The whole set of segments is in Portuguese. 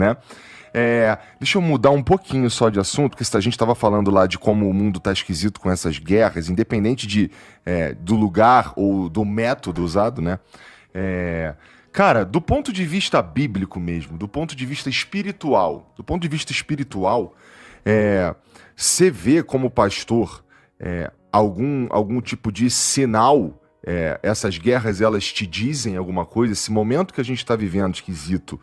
né? Deixa eu mudar um pouquinho só de assunto, porque a gente estava falando lá de como o mundo está esquisito com essas guerras, independente do lugar ou do método usado, né? Cara, do ponto de vista bíblico mesmo, do ponto de vista espiritual, você vê como pastor algum tipo de sinal? Essas guerras, elas te dizem alguma coisa? Esse momento que a gente está vivendo esquisito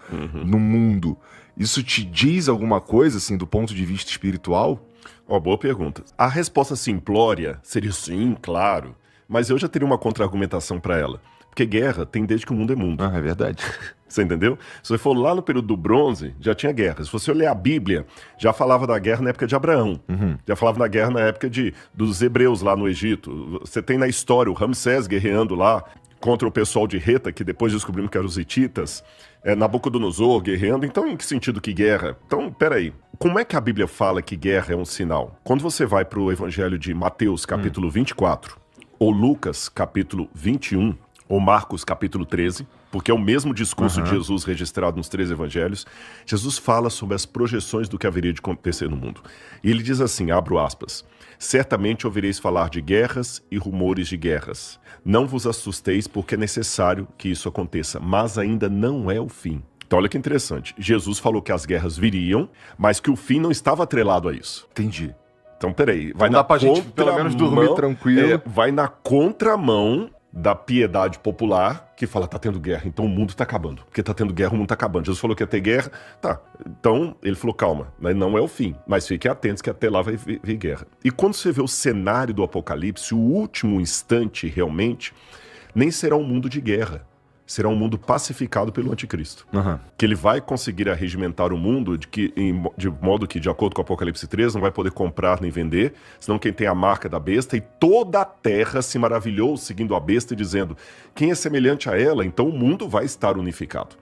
no mundo, isso te diz alguma coisa, assim, do ponto de vista espiritual? Boa pergunta. A resposta simplória seria sim, claro, mas eu já teria uma contra-argumentação para ela. Porque guerra tem desde que o mundo é mundo. É verdade. Você entendeu? Se você for lá no período do bronze, já tinha guerra. Se você ler a Bíblia, já falava da guerra na época de Abraão. Já falava da guerra na época dos hebreus lá no Egito. Você tem na história o Ramsés guerreando lá contra o pessoal de Reta, que depois descobrimos que eram os hititas. Nabucodonosor guerreando. Então, em que sentido que guerra? Então, peraí. Como é que a Bíblia fala que guerra é um sinal? Quando você vai para o Evangelho de Mateus, capítulo 24, ou Lucas, capítulo 21, ou Marcos, capítulo 13, porque é o mesmo discurso de Jesus registrado nos 3 evangelhos, Jesus fala sobre as projeções do que haveria de acontecer no mundo. E ele diz assim, abro aspas, certamente ouvireis falar de guerras e rumores de guerras. Não vos assusteis, porque é necessário que isso aconteça, mas ainda não é o fim. Então olha que interessante, Jesus falou que as guerras viriam, mas que o fim não estava atrelado a isso. Entendi. Então peraí, vai Não dá pra gente pelo menos dormir tranquilo. Vai na contramão da piedade popular, que fala, tá tendo guerra, então o mundo tá acabando. Porque tá tendo guerra, o mundo tá acabando. Jesus falou que ia ter guerra, tá. Então, ele falou, calma, não é o fim, mas fiquem atentos que até lá vai vir guerra. E quando você vê o cenário do Apocalipse, o último instante, realmente, nem será um mundo de guerra. Será um mundo pacificado pelo anticristo. Que ele vai conseguir arregimentar o mundo de modo que, de acordo com o Apocalipse 3, não vai poder comprar nem vender, senão quem tem a marca da besta, e toda a terra se maravilhou seguindo a besta e dizendo, quem é semelhante a ela, então o mundo vai estar unificado.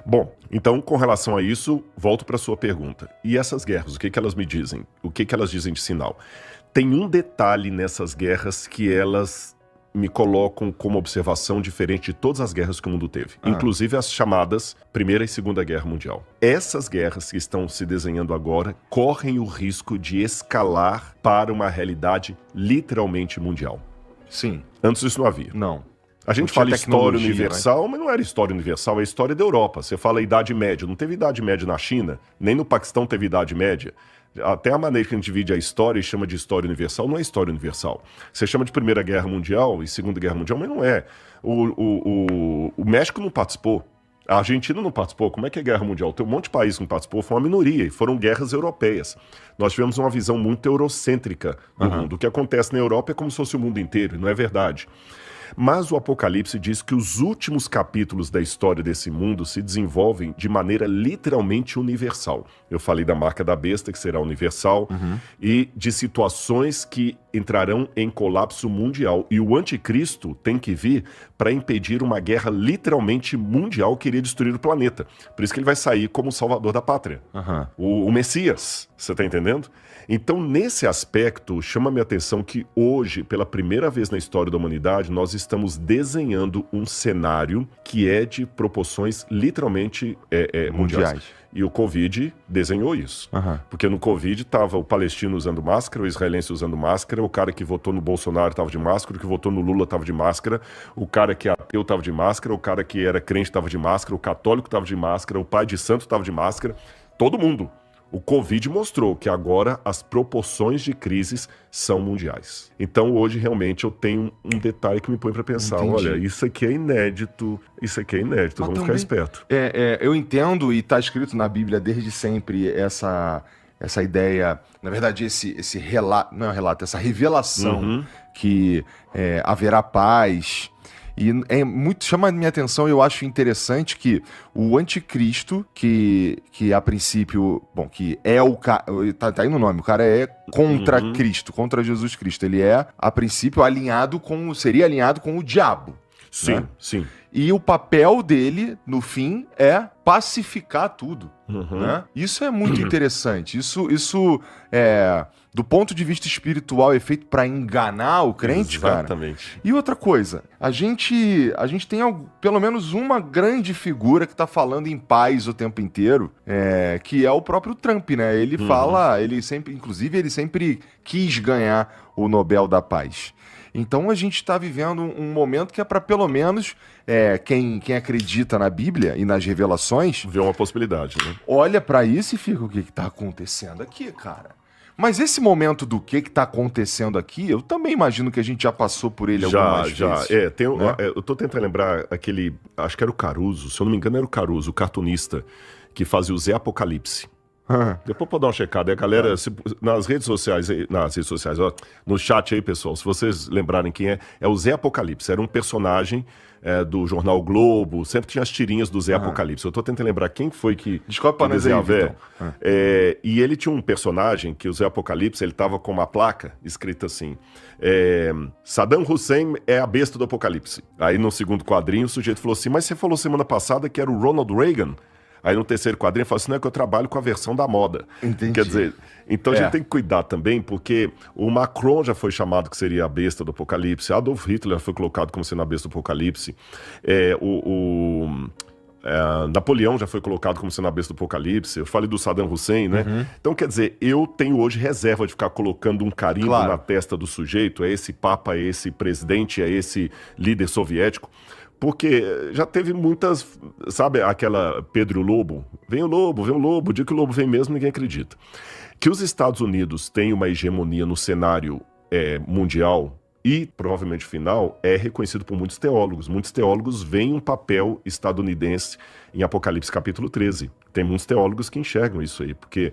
Bom, então com relação a isso, volto para a sua pergunta. E essas guerras, o que elas me dizem? O que elas dizem de sinal? Tem um detalhe nessas guerras que elas me colocam como observação diferente de todas as guerras que o mundo teve. Inclusive as chamadas Primeira e Segunda Guerra Mundial. Essas guerras que estão se desenhando agora correm o risco de escalar para uma realidade literalmente mundial. Sim. Antes isso não havia. Não. A gente fala história universal, mas não era história universal, é história da Europa. Você fala Idade Média, não teve Idade Média na China, nem no Paquistão teve Idade Média. Até a maneira que a gente divide a história e chama de história universal, não é história universal. Você chama de Primeira Guerra Mundial e Segunda Guerra Mundial, mas não é. O México não participou. A Argentina não participou. Como é que é Guerra Mundial? Tem um monte de país que não participou, foi uma minoria, e foram guerras europeias. Nós tivemos uma visão muito eurocêntrica do mundo. O que acontece na Europa é como se fosse o mundo inteiro, e não é verdade. Mas o Apocalipse diz que os últimos capítulos da história desse mundo se desenvolvem de maneira literalmente universal. Eu falei da marca da besta, que será universal, e de situações que entrarão em colapso mundial. E o anticristo tem que vir para impedir uma guerra literalmente mundial que iria destruir o planeta. Por isso que ele vai sair como o salvador da pátria. O Messias, você está entendendo? Então, nesse aspecto, chama minha atenção que hoje, pela primeira vez na história da humanidade, nós estamos desenhando um cenário que é de proporções literalmente mundiais. E o Covid desenhou isso. Porque no Covid estava o palestino usando máscara, o israelense usando máscara, o cara que votou no Bolsonaro estava de máscara, o que votou no Lula estava de máscara, o cara que é ateu estava de máscara, o cara que era crente estava de máscara, o católico estava de máscara, o pai de santo estava de máscara, todo mundo. O Covid mostrou que agora as proporções de crises são mundiais. Então hoje realmente eu tenho um detalhe que me põe para pensar, olha, isso aqui é inédito, vamos ficar esperto. Eu entendo, e está escrito na Bíblia desde sempre essa ideia, na verdade esse relato, não é um relato, essa revelação que haverá paz. E chama a minha atenção, eu acho interessante que o anticristo, que a princípio, que é o cara, tá aí no nome, o cara é contra Cristo, contra Jesus Cristo, ele é, a princípio, seria alinhado com o diabo. Sim, né? sim. E o papel dele, no fim, é pacificar tudo. Né? Isso é muito interessante. Isso do ponto de vista espiritual, é feito para enganar o crente, Exatamente. cara. E outra coisa, a gente tem pelo menos uma grande figura que tá falando em paz o tempo inteiro, que é o próprio Trump, né? Ele fala, ele sempre quis ganhar o Nobel da Paz. Então a gente está vivendo um momento que é para pelo menos quem acredita na Bíblia e nas revelações vê uma possibilidade, né? Olha para isso e fica, o que está acontecendo aqui, cara? Mas esse momento do que está acontecendo aqui, eu também imagino que a gente já passou por ele algumas vezes. Né? Eu tô tentando lembrar aquele, acho que era o Caruso, se eu não me engano era o Caruso, o cartunista, que fazia o Zé Apocalipse. Depois pode dar uma checada. A galera, nas redes sociais, ó, no chat aí, pessoal, se vocês lembrarem quem é o Zé Apocalipse. Era um personagem do jornal Globo, sempre tinha as tirinhas do Zé Apocalipse. Eu tô tentando lembrar quem foi que descobre pra nós aí, Vitão. E ele tinha um personagem que o Zé Apocalipse, ele tava com uma placa escrita assim: Saddam Hussein é a besta do Apocalipse. Aí no segundo quadrinho o sujeito falou assim: mas você falou semana passada que era o Ronald Reagan? Aí no terceiro quadrinho fala assim: não, é que eu trabalho com a versão da moda. Entendi. Quer dizer, então a gente tem que cuidar também, porque o Macron já foi chamado que seria a besta do Apocalipse, Adolf Hitler foi colocado como sendo a besta do Apocalipse, Napoleão já foi colocado como sendo a besta do Apocalipse, eu falei do Saddam Hussein, né? Então, quer dizer, eu tenho hoje reserva de ficar colocando um carimbo na testa do sujeito, é esse papa, é esse presidente, é esse líder soviético. Porque já teve muitas, sabe, aquela Pedro Lobo, vem o lobo, o dia que o lobo vem mesmo ninguém acredita. Que os Estados Unidos têm uma hegemonia no cenário mundial e provavelmente final é reconhecido por muitos teólogos. Muitos teólogos veem um papel estadunidense em Apocalipse capítulo 13. Tem muitos teólogos que enxergam isso aí, porque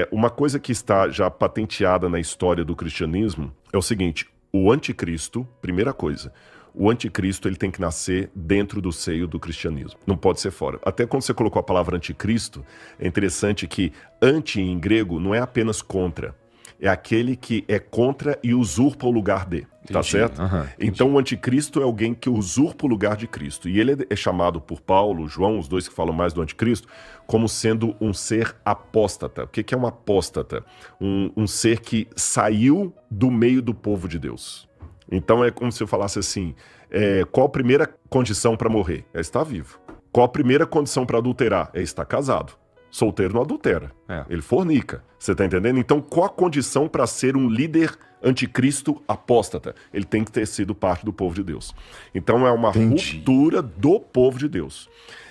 uma coisa que está já patenteada na história do cristianismo é o seguinte: o anticristo, primeira coisa, o anticristo ele tem que nascer dentro do seio do cristianismo, não pode ser fora. Até quando você colocou a palavra anticristo, é interessante que anti em grego não é apenas contra, é aquele que é contra e usurpa o lugar de, tá certo? Então o anticristo é alguém que usurpa o lugar de Cristo, e ele é chamado por Paulo, João, os dois que falam mais do anticristo, como sendo um ser apóstata. O que é um apóstata? Um ser que saiu do meio do povo de Deus. Então é como se eu falasse assim: qual a primeira condição para morrer? É estar vivo. Qual a primeira condição para adulterar? É estar casado. Solteiro não adultera, ele fornica. Você tá entendendo? Então qual a condição para ser um líder anticristo apóstata? Ele tem que ter sido parte do povo de Deus. Então é uma ruptura do povo de Deus.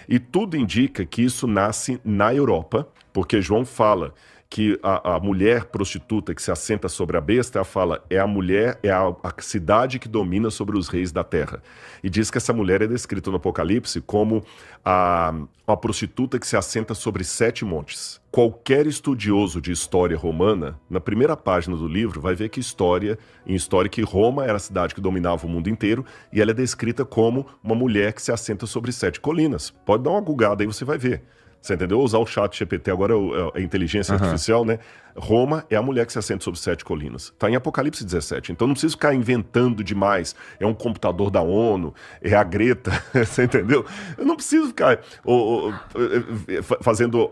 E tudo indica que isso nasce na Europa, porque João fala que a mulher prostituta que se assenta sobre a besta, ela fala, é a cidade que domina sobre os reis da terra. E diz que essa mulher é descrita no Apocalipse como a prostituta que se assenta sobre 7 montes. Qualquer estudioso de história romana, na primeira página do livro, vai ver que em história que Roma era a cidade que dominava o mundo inteiro, e ela é descrita como uma mulher que se assenta sobre 7 colinas. Pode dar uma gugada aí, você vai ver. Você entendeu? Usar o chat GPT agora, a inteligência artificial, né? Roma é a mulher que se assenta sobre 7 colinas. Está em Apocalipse 17. Então não preciso ficar inventando demais. É um computador da ONU, é a Greta, você entendeu? Eu não preciso ficar fazendo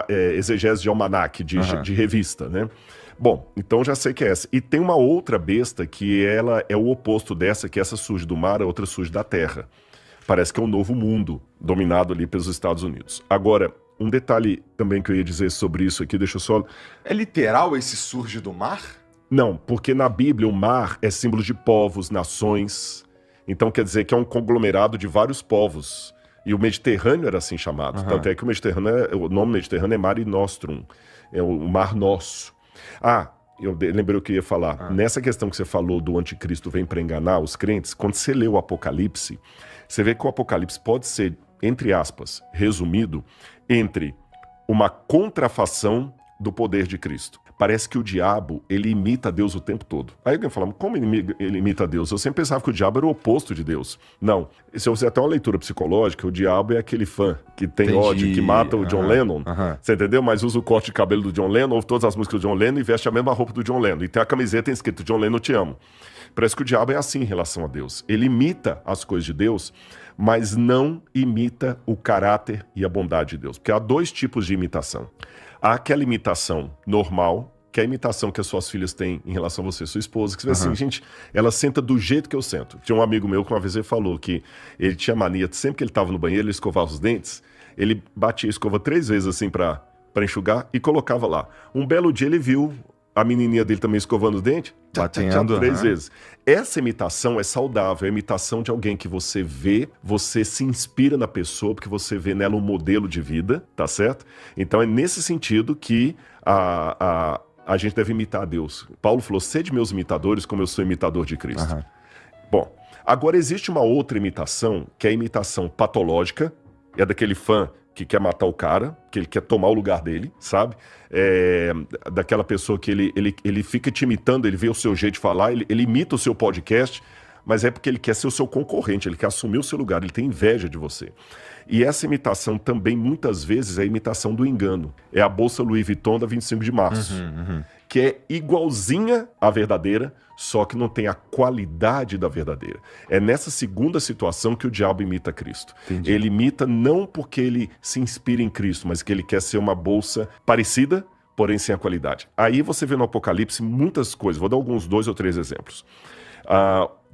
exegese de almanaque, de revista, né? Bom, então já sei que é essa. E tem uma outra besta que ela é o oposto dessa, que essa surge do mar, a outra surge da terra. Parece que é um novo mundo dominado ali pelos Estados Unidos. Agora, um detalhe também que eu ia dizer sobre isso aqui, deixa eu só... É literal esse surge do mar? Não, porque na Bíblia o mar é símbolo de povos, nações. Então quer dizer que é um conglomerado de vários povos. E o Mediterrâneo era assim chamado. Tanto é que o nome Mediterrâneo é Mare Nostrum, é o Mar Nosso. Eu lembrei o que eu ia falar. Nessa questão que você falou do anticristo vem para enganar os crentes, quando você lê o Apocalipse, você vê que o Apocalipse pode ser, entre aspas, resumido entre uma contrafação do poder de Cristo. parece que o diabo, ele imita Deus o tempo todo. Aí alguém fala, como ele imita Deus? Eu sempre pensava que o diabo era o oposto de Deus. Não. Se você até uma leitura psicológica, o diabo é aquele fã que tem ódio, que mata o John Lennon. Você entendeu? Mas usa o corte de cabelo do John Lennon, ouve todas as músicas do John Lennon e veste a mesma roupa do John Lennon. E tem a camiseta escrito John Lennon, te amo. Parece que o diabo é assim em relação a Deus. Ele imita as coisas de Deus, mas não imita o caráter e a bondade de Deus. Porque há dois tipos de imitação. Há aquela imitação normal, que é a imitação que as suas filhas têm em relação a você, sua esposa, que você vê assim, gente, ela senta do jeito que eu sento. Tinha um amigo meu que uma vez ele falou que ele tinha mania, sempre que ele estava no banheiro, ele escovava os dentes, ele batia a escova 3 vezes assim para enxugar e colocava lá. Um belo dia ele viu a menininha dele também escovando os dentes, batendo 3 vezes. Essa imitação é saudável, é a imitação de alguém que você vê, você se inspira na pessoa, porque você vê nela um modelo de vida, tá certo? Então é nesse sentido que a gente deve imitar a Deus. Paulo falou, sede meus imitadores como eu sou imitador de Cristo. Bom, agora existe uma outra imitação, que é a imitação patológica, é daquele fã que quer matar o cara, que ele quer tomar o lugar dele, sabe? Daquela pessoa que ele fica te imitando, ele vê o seu jeito de falar, ele imita o seu podcast, mas é porque ele quer ser o seu concorrente, ele quer assumir o seu lugar, ele tem inveja de você. E essa imitação também, muitas vezes, é a imitação do engano. É a bolsa Louis Vuitton da 25 de março, que é igualzinha à verdadeira, só que não tem a qualidade da verdadeira. É nessa segunda situação que o diabo imita Cristo. Entendi. Ele imita não porque ele se inspira em Cristo, mas que ele quer ser uma bolsa parecida, porém sem a qualidade. Aí você vê no Apocalipse muitas coisas. Vou dar alguns 2 ou 3 exemplos.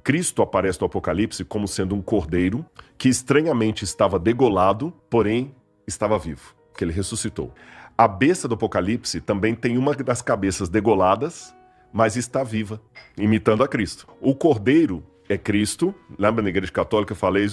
Cristo aparece no Apocalipse como sendo um cordeiro que estranhamente estava degolado, porém estava vivo, que ele ressuscitou. A besta do Apocalipse também tem uma das cabeças degoladas, mas está viva, imitando a Cristo. O cordeiro é Cristo, lembra na Igreja Católica eu falei,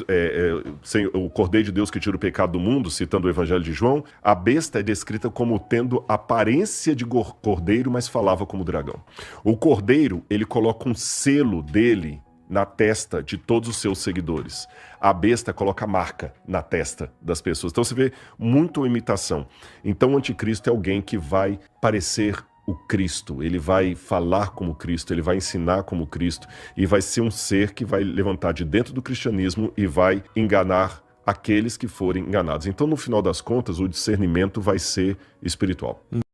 o Cordeiro de Deus que tira o pecado do mundo, citando o Evangelho de João. A besta é descrita como tendo aparência de cordeiro, mas falava como dragão. O cordeiro, ele coloca um selo dele na testa de todos os seus seguidores. A besta coloca a marca na testa das pessoas. Então você vê muito imitação. Então o anticristo é alguém que vai parecer o Cristo, ele vai falar como Cristo, ele vai ensinar como Cristo e vai ser um ser que vai levantar de dentro do cristianismo e vai enganar aqueles que forem enganados. Então, no final das contas, o discernimento vai ser espiritual.